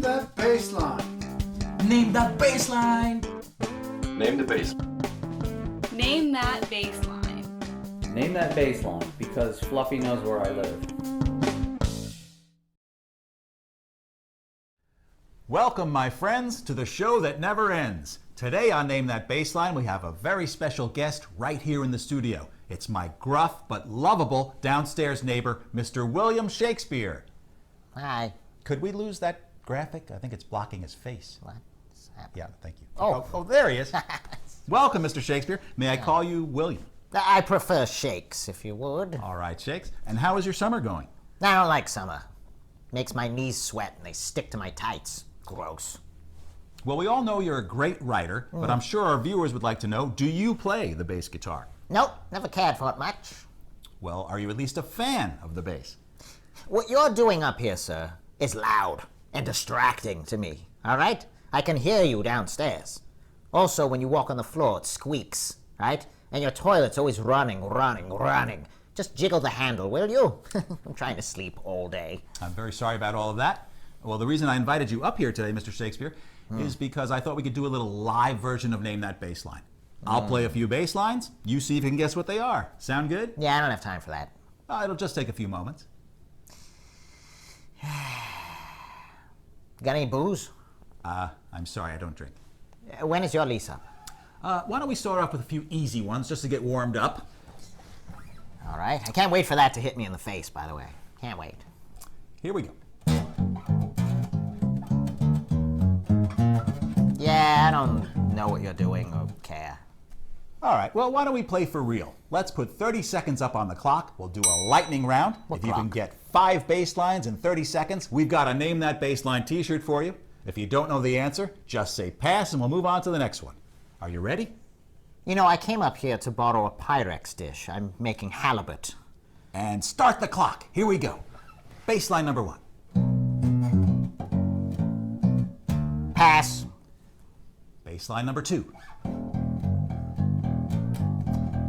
Name that bass line. Name that bass line. Name the bass. Name that bass line. Name that bass line, because Fluffy knows where I live. Welcome, my friends, to the show that never ends. Today on Name That Bassline, we have a very special guest right here in the studio. It's my gruff but lovable downstairs neighbor, Mr. William Shakespeare. Hi. Could we lose that graphic? I think it's blocking his face. What's happening? Yeah, thank you. Oh, there he is. Welcome, Mr. Shakespeare. May I call you William? I prefer Shakes, if you would. All right, Shakes. And how is your summer going? I don't like summer. Makes my knees sweat and they stick to my tights. Gross. Well, we all know you're a great writer, but I'm sure our viewers would like to know, do you play the bass guitar? Nope, never cared for it much. Well, are you at least a fan of the bass? What you're doing up here, sir, is loud and distracting to me, all right? I can hear you downstairs. Also, when you walk on the floor, it squeaks, right? And your toilet's always running. Just jiggle the handle, will you? I'm trying to sleep all day. I'm very sorry about all of that. Well, the reason I invited you up here today, Mr. Shakespeare, is because I thought we could do a little live version of Name That Bassline. I'll play a few bass lines. You see if you can guess what they are. Sound good? Yeah, I don't have time for that. It'll just take a few moments. Got any booze? I'm sorry, I don't drink. When is your lease up? Why don't we start off with a few easy ones just to get warmed up? All right. I can't wait for that to hit me in the face, by the way. Can't wait. Here we go. Yeah, I don't know what you're doing or care. All right, well, why don't we play for real? Let's put 30 seconds up on the clock. We'll do a lightning round. If you can get 5 bass lines in 30 seconds, we've got a Name That Bassline t-shirt for you. If you don't know the answer, just say pass and we'll move on to the next one. Are you ready? You know, I came up here to borrow a Pyrex dish. I'm making halibut. And start the clock. Here we go. Bassline number 1. Pass. Bassline number 2.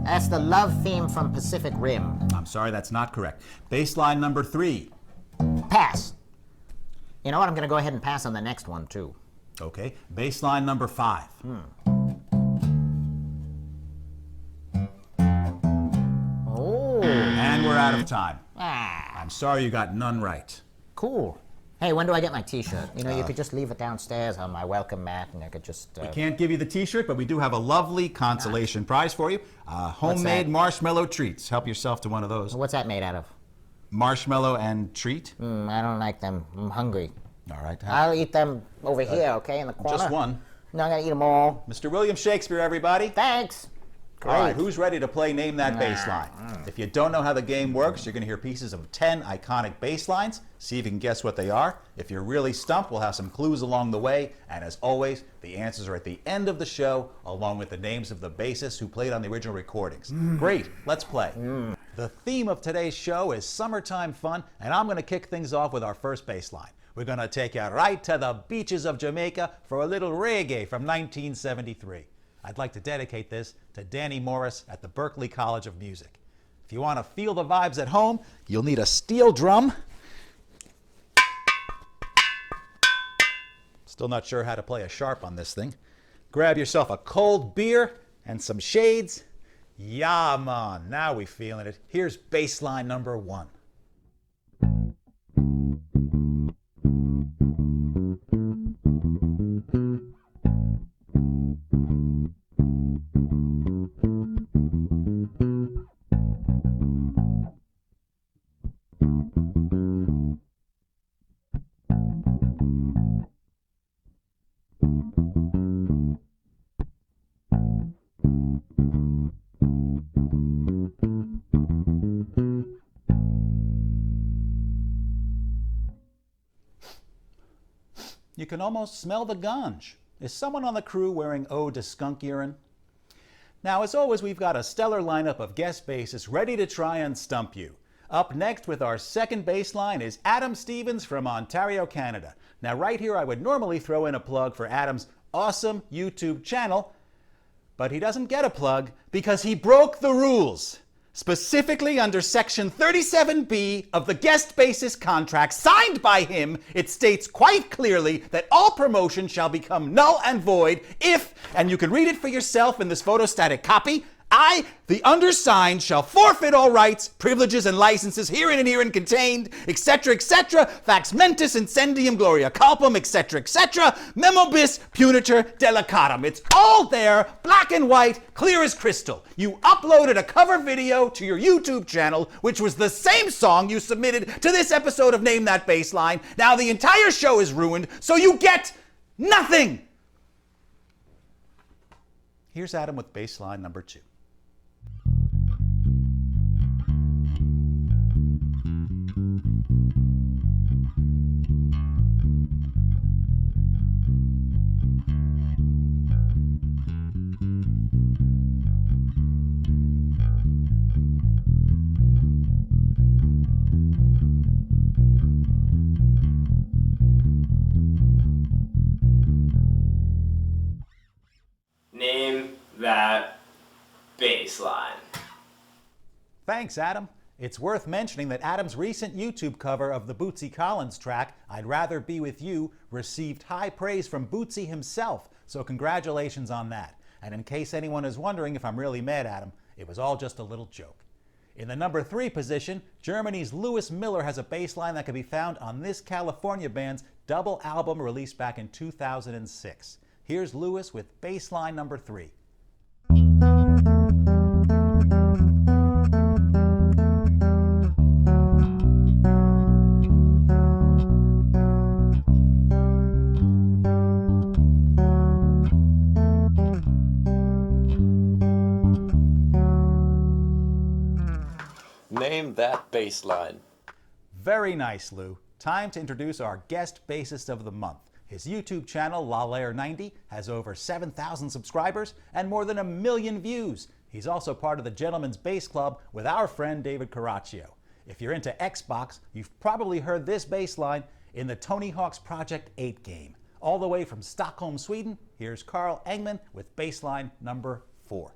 That's the love theme from Pacific Rim. I'm sorry, that's not correct. Bassline number 3. Pass. You know what? I'm going to go ahead and pass on the next one, too. Okay. Bassline number 5. Oh. And we're out of time. Ah, I'm sorry you got none right. cool. Hey, when do I get my t-shirt? You know, you could just leave it downstairs on my welcome mat and I could just... Can't give you the t-shirt, but we do have a lovely consolation prize for you. Homemade that? marshmallow treats. Help yourself to one of those. What's that made out of? Marshmallow and treat. I don't like them. I'm hungry. All right. I'll eat them over here, okay, in the corner. Just one. No, I'm going to eat them all. Mr. William Shakespeare, everybody. Thanks. All right, who's ready to play Name That Bassline? If you don't know how the game works, you're going to hear pieces of 10 iconic bass lines. See if you can guess what they are. If you're really stumped, we'll have some clues along the way. And as always, the answers are at the end of the show, along with the names of the bassists who played on the original recordings. Great, let's play. The theme of today's show is summertime fun, and I'm going to kick things off with our first bass line. We're going to take you right to the beaches of Jamaica for a little reggae from 1973. I'd like to dedicate this to Danny Morris at the Berklee College of Music. If you want to feel the vibes at home, you'll need a steel drum. Still not sure how to play a sharp on this thing. Grab yourself a cold beer and some shades. Yeah, man, now we feeling it. Here's bassline number 1. You can almost smell the ganj. Is someone on the crew wearing eau de skunk urine? Now, as always, we've got a stellar lineup of guest bassists ready to try and stump you. Up next with our second bass line is Adam Stevens from Ontario, Canada. Now, right here, I would normally throw in a plug for Adam's awesome YouTube channel, but he doesn't get a plug because he broke the rules. Specifically under Section 37B of the guest bassist contract signed by him, it states quite clearly that all promotion shall become null and void if, and you can read it for yourself in this photostatic copy, I, the undersigned, shall forfeit all rights, privileges, and licenses herein contained, etc., etc., fax mentis incendium gloria culpum, etc., etc., memo bis punitor delicatum. It's all there, black and white, clear as crystal. You uploaded a cover video to your YouTube channel, which was the same song you submitted to this episode of Name That Bassline. Now the entire show is ruined, so you get nothing. Here's Adam with bassline number 2. Name that bassline. Thanks, Adam. It's worth mentioning that Adam's recent YouTube cover of the Bootsy Collins track, I'd Rather Be With You, received high praise from Bootsy himself, so congratulations on that. And in case anyone is wondering if I'm really mad at him, it was all just a little joke. In the number 3 position, Germany's Lewis Miller has a bassline that can be found on this California band's double album released back in 2006. Here's Lewis with bassline number 3. Name that bassline. Very nice, Lou. Time to introduce our guest bassist of the month. His YouTube channel, LouBass09 has over 7,000 subscribers and more than 1 million views. He's also part of the Gentleman's Bass Club with our friend David Caraccio. If you're into Xbox, you've probably heard this bass line in the Tony Hawk's Project 8 game. All the way from Stockholm, Sweden, here's Carl Engman with bass line number 4.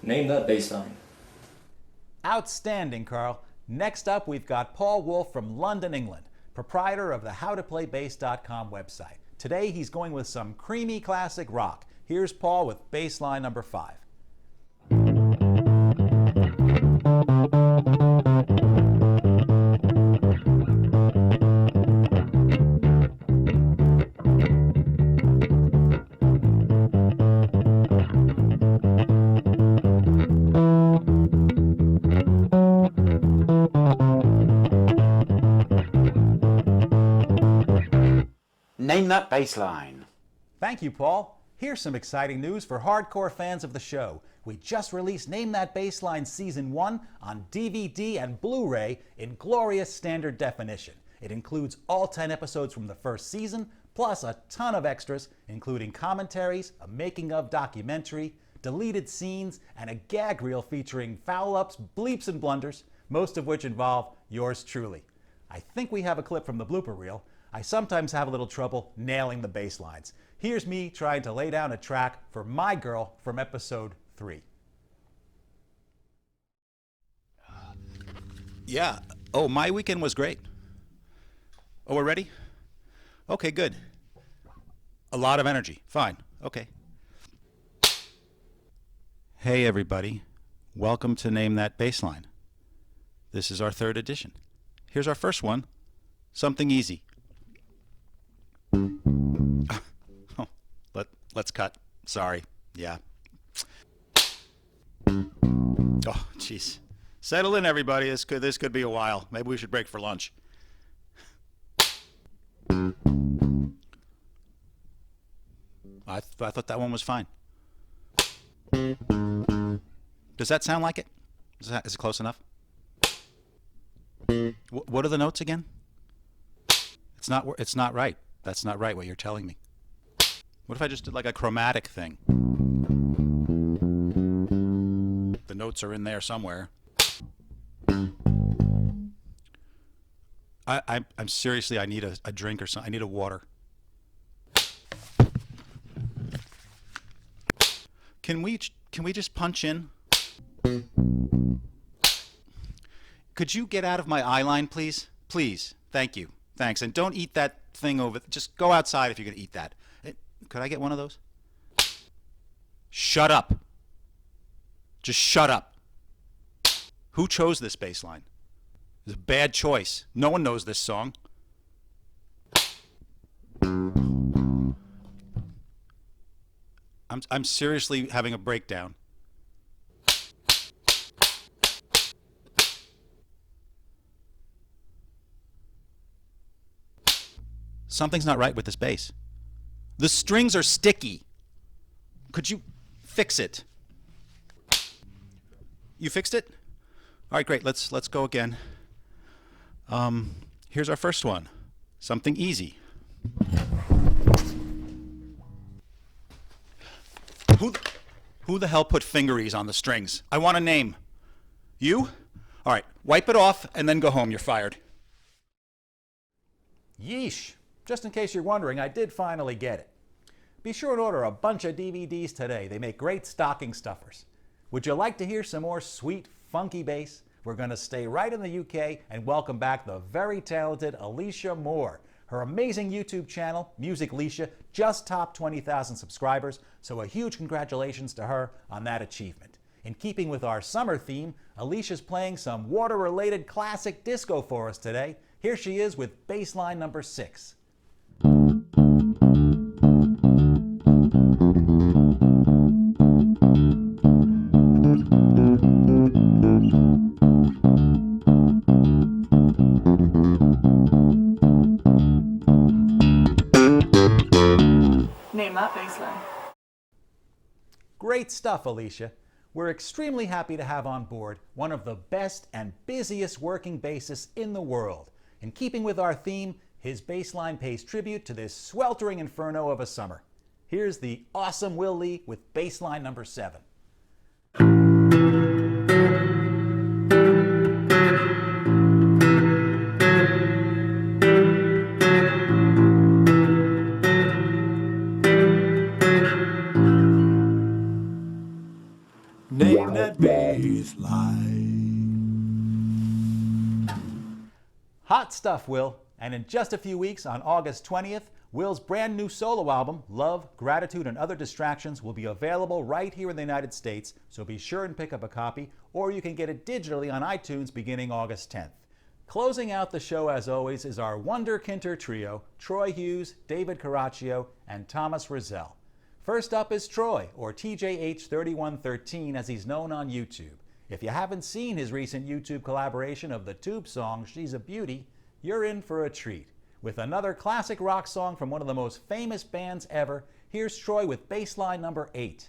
Name that bassline. Outstanding, Carl. Next up, we've got Paul Wolf from London, England, proprietor of the howtoplaybass.com website. Today, he's going with some creamy classic rock. Here's Paul with bassline number 5. Name that bassline. Thank you, Paul. Here's some exciting news for hardcore fans of the show. We just released Name That Bassline Season 1 on DVD and Blu-ray in glorious standard definition. It includes all 10 episodes from the first season, plus a ton of extras, including commentaries, a making-of documentary, deleted scenes, and a gag reel featuring foul-ups, bleeps, and blunders, most of which involve yours truly. I think we have a clip from the blooper reel. I sometimes have a little trouble nailing the bass lines. Here's me trying to lay down a track for My Girl from episode 3. Yeah. Oh, my weekend was great. Oh, we're ready? Okay, good. A lot of energy. Fine. Okay. Hey, everybody. Welcome to Name That Bassline. This is our 3rd edition. Here's our first one. Something easy. Oh, let's cut. Sorry. Yeah. Oh, jeez. Settle in, everybody. This could be a while. Maybe we should break for lunch. I thought that one was fine. Does that sound like it? Is it close enough? What are the notes again? It's not right. That's not right what you're telling me. What if I just did like a chromatic thing? The notes are in there somewhere. I'm seriously, I need a drink or something. I need a water. Can we just punch in? Could you get out of my eye line, please? Please. Thank you. Thanks. And don't eat that thing over. Just go outside if you're going to eat that. Could I get one of those? Shut up. Just shut up. Who chose this bass line? It's a bad choice. No one knows this song. I'm seriously having a breakdown. Something's not right with this bass. The strings are sticky. Could you fix it? You fixed it? All right, great. Let's go again. Here's our first one. Something easy. Who the hell put fingeries on the strings? I want a name. You? All right, wipe it off and then go home. You're fired. Yeesh. Just in case you're wondering, I did finally get it. Be sure and order a bunch of DVDs today. They make great stocking stuffers. Would you like to hear some more sweet, funky bass? We're going to stay right in the UK and welcome back the very talented Alicia Moore. Her amazing YouTube channel, MusicLisha, just topped 20,000 subscribers, so a huge congratulations to her on that achievement. In keeping with our summer theme, Alicia's playing some water-related classic disco for us today. Here she is with bass line number 6. Name that bass line. Great stuff, Alicia. We're extremely happy to have on board one of the best and busiest working bassists in the world. In keeping with our theme, his bass line pays tribute to this sweltering inferno of a summer. Here's the awesome Will Lee with bass line number 7. Name that bass line. Hot stuff, Will. And in just a few weeks, on August 20th, Will's brand new solo album, Love, Gratitude, and Other Distractions, will be available right here in the United States, so be sure and pick up a copy, or you can get it digitally on iTunes beginning August 10th. Closing out the show, as always, is our Wunderkinder trio, Troy Hughes, David Caraccio, and Thomas Rizal. First up is Troy, or TJH3113 as he's known on YouTube. If you haven't seen his recent YouTube collaboration of the Tube song, She's a Beauty, you're in for a treat. With another classic rock song from one of the most famous bands ever, here's Troy with bass line number 8.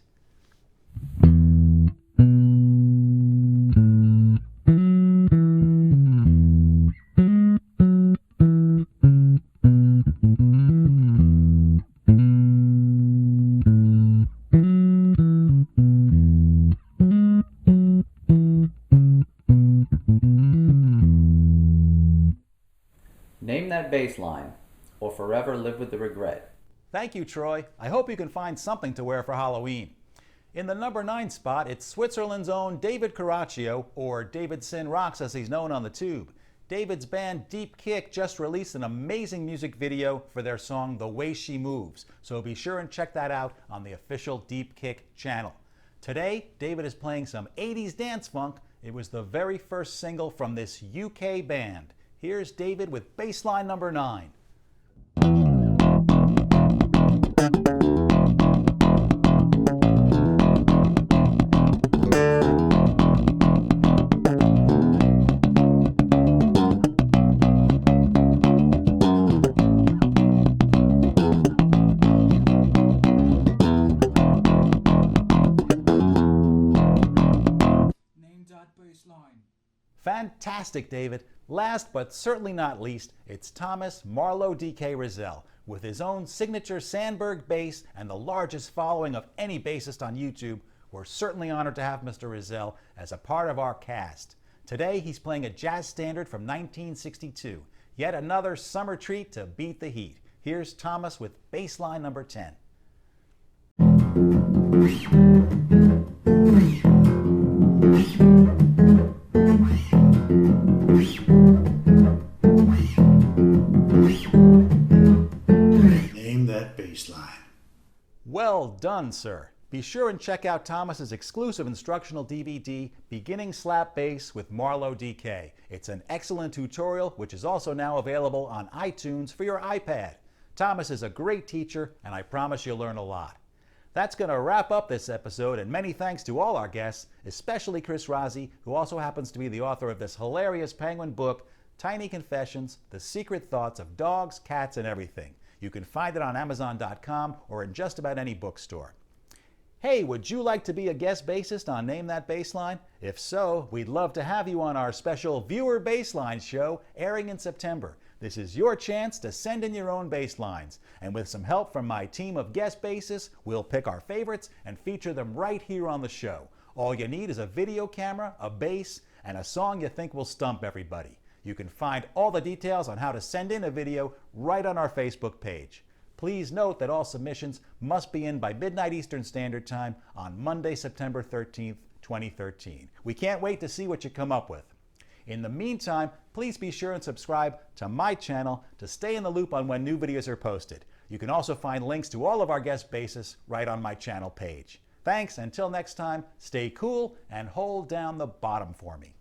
Name that bass line, or forever live with the regret. Thank you, Troy. I hope you can find something to wear for Halloween. In the number 9 spot, it's Switzerland's own David Caraccio, or DavidSinRocks as he's known on the Tube. David's band Deep Kick just released an amazing music video for their song The Way She Moves, so be sure and check that out on the official Deep Kick channel. Today, David is playing some 80s dance funk. It was the very first single from this UK band. Here's David with bass line number 9. Name that bass line. Fantastic, David. Last but certainly not least, it's Thomas MarloweDK Rizal With his own signature Sandberg bass and the largest following of any bassist on YouTube, we're certainly honored to have Mr. Rizal as a part of our cast. Today he's playing a jazz standard from 1962, yet another summer treat to beat the heat. Here's Thomas with bass line number 10. Name that bass line. Well done, sir. Be sure and check out Thomas's exclusive instructional DVD, Beginning Slap Bass with MarloweDK. It's an excellent tutorial which is also now available on iTunes for your iPad. Thomas is a great teacher and I promise you'll learn a lot. That's going to wrap up this episode, and many thanks to all our guests, especially Chris Rossi, who also happens to be the author of this hilarious Penguin book, Tiny Confessions, The Secret Thoughts of Dogs, Cats, and Everything. You can find it on Amazon.com or in just about any bookstore. Hey, would you like to be a guest bassist on Name That Bassline? If so, we'd love to have you on our special Viewer Bassline show airing in September. This is your chance to send in your own bass lines. And with some help from my team of guest bassists, we'll pick our favorites and feature them right here on the show. All you need is a video camera, a bass, and a song you think will stump everybody. You can find all the details on how to send in a video right on our Facebook page. Please note that all submissions must be in by midnight Eastern Standard Time on Monday, September 13th, 2013. We can't wait to see what you come up with. In the meantime, please be sure and subscribe to my channel to stay in the loop on when new videos are posted. You can also find links to all of our guest bassists right on my channel page. Thanks, until next time, stay cool and hold down the bottom for me.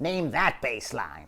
Name that bass line.